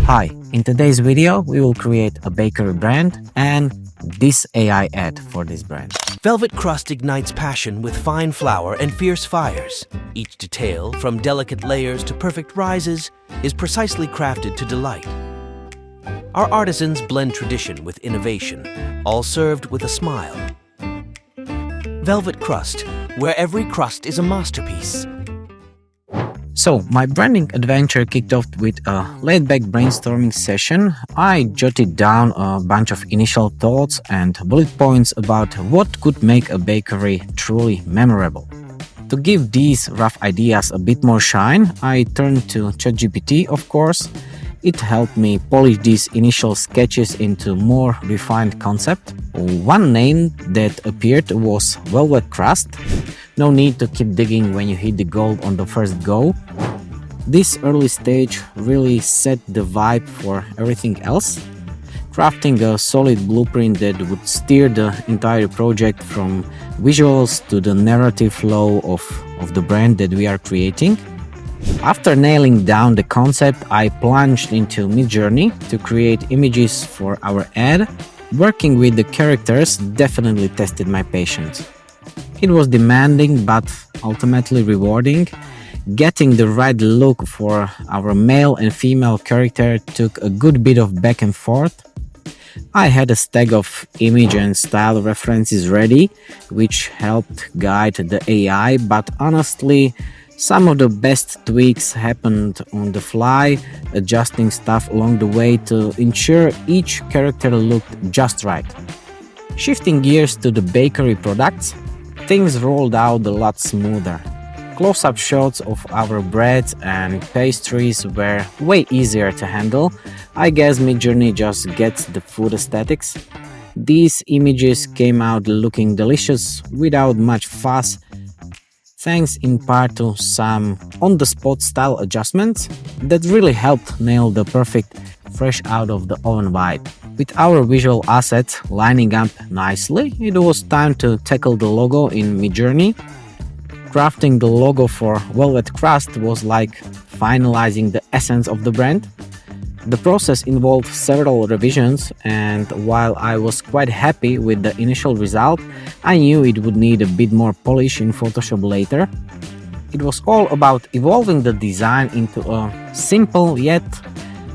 Hi, in today's video we will create a bakery brand and this AI ad for this brand. Velvet crust ignites passion with fine flour and fierce fires. Each detail, from delicate layers to perfect rises, is precisely crafted to delight. Our artisans blend tradition with innovation, all served with a smile. Velvet crust, where every crust is a masterpiece. So, my branding adventure kicked off with a laid-back brainstorming session. I jotted down a bunch of initial thoughts and bullet points about what could make a bakery truly memorable. To give these rough ideas a bit more shine, I turned to ChatGPT, of course. It helped me polish these initial sketches into more refined concept. One name that appeared was Velvet Crust. No need to keep digging when you hit the goal on the first go. This early stage really set the vibe for everything else, crafting a solid blueprint that would steer the entire project from visuals to the narrative flow of the brand that we are creating. After nailing down the concept, I plunged into Midjourney to create images for our ad. Working with the characters definitely tested my patience. It was demanding but ultimately rewarding. Getting the right look for our male and female character took a good bit of back and forth. I had a stack of image and style references ready, which helped guide the AI, but honestly, some of the best tweaks happened on the fly, adjusting stuff along the way to ensure each character looked just right. Shifting gears to the bakery products, things rolled out a lot smoother. Close-up shots of our breads and pastries were way easier to handle. I guess Midjourney just gets the food aesthetics. These images came out looking delicious without much fuss, thanks in part to some on-the-spot style adjustments that really helped nail the perfect fresh out of the oven vibe. With our visual assets lining up nicely, it was time to tackle the logo in Midjourney. Crafting the logo for Velvet Crust was like finalizing the essence of the brand. The process involved several revisions, and while I was quite happy with the initial result, I knew it would need a bit more polish in Photoshop later. It was all about evolving the design into a simple yet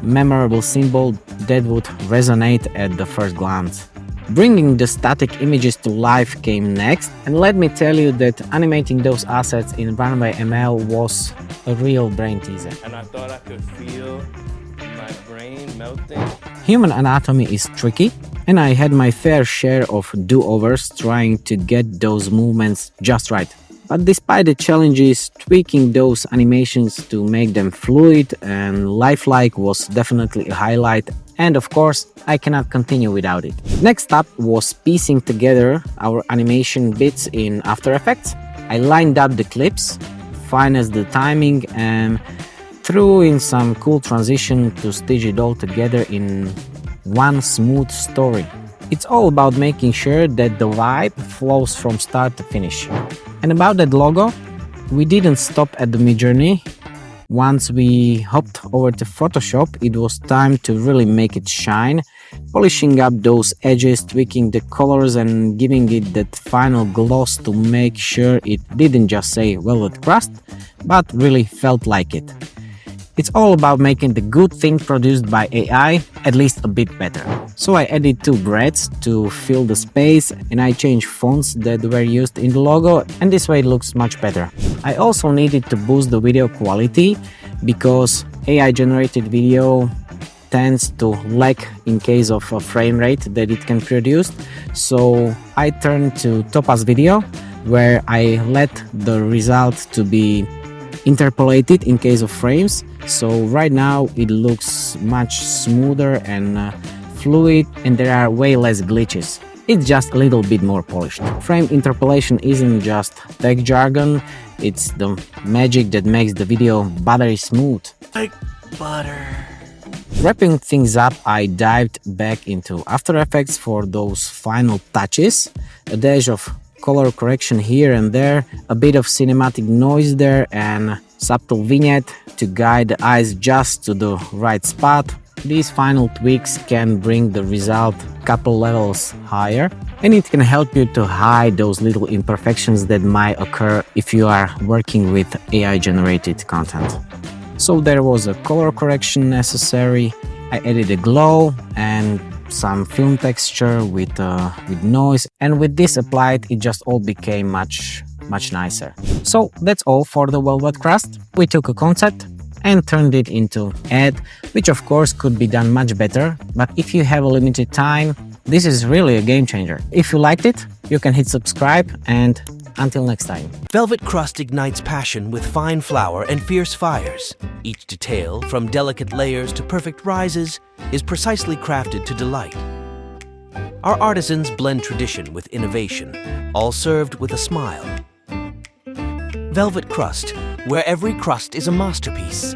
memorable symbol that would resonate at the first glance. Bringing the static images to life came next, and let me tell you that animating those assets in Runway ML was a real brain teaser. And I thought I could feel my brain melting. Human anatomy is tricky, and I had my fair share of do-overs trying to get those movements just right. But despite the challenges, tweaking those animations to make them fluid and lifelike was definitely a highlight, and of course, I cannot continue without it. Next up was piecing together our animation bits in After Effects. I lined up the clips, finessed the timing, and threw in some cool transition to stitch it all together in one smooth story. It's all about making sure that the vibe flows from start to finish. And about that logo, we didn't stop at the Midjourney. Once we hopped over to Photoshop, it was time to really make it shine, polishing up those edges, tweaking the colors and giving it that final gloss to make sure it didn't just say Velvet Crust, but really felt like it. It's all about making the good thing produced by AI at least a bit better. So I added 2 breads to fill the space, and I changed fonts that were used in the logo, and this way it looks much better. I also needed to boost the video quality because AI generated video tends to lack in case of a frame rate that it can produce. So I turned to Topaz Video, where I let the result to be interpolated in case of frames. So right now it looks much smoother and fluid, and there are way less glitches. It's just a little bit more polished. Frame interpolation isn't just tech jargon, it's the magic that makes the video buttery smooth. Like butter. Wrapping things up, I dived back into After Effects for those final touches. A dash of color correction here and there, a bit of cinematic noise there, and subtle vignette to guide the eyes just to the right spot. these final tweaks can bring the result couple levels higher, and it can help you to hide those little imperfections that might occur if you are working with AI generated content. So there was a color correction necessary. I added a glow and some film texture with noise, and with this applied, it just all became much nicer. So that's all for the Velvet Crust. We took a concept and turned it into ad, which of course could be done much better, but if you have a limited time, this is really a game changer. If you liked it, you can hit subscribe, and until next time. Velvet Crust ignites passion with fine flour and fierce fires. Each detail, from delicate layers to perfect rises, is precisely crafted to delight. Our artisans blend tradition with innovation, all served with a smile. Velvet Crust, where every crust is a masterpiece.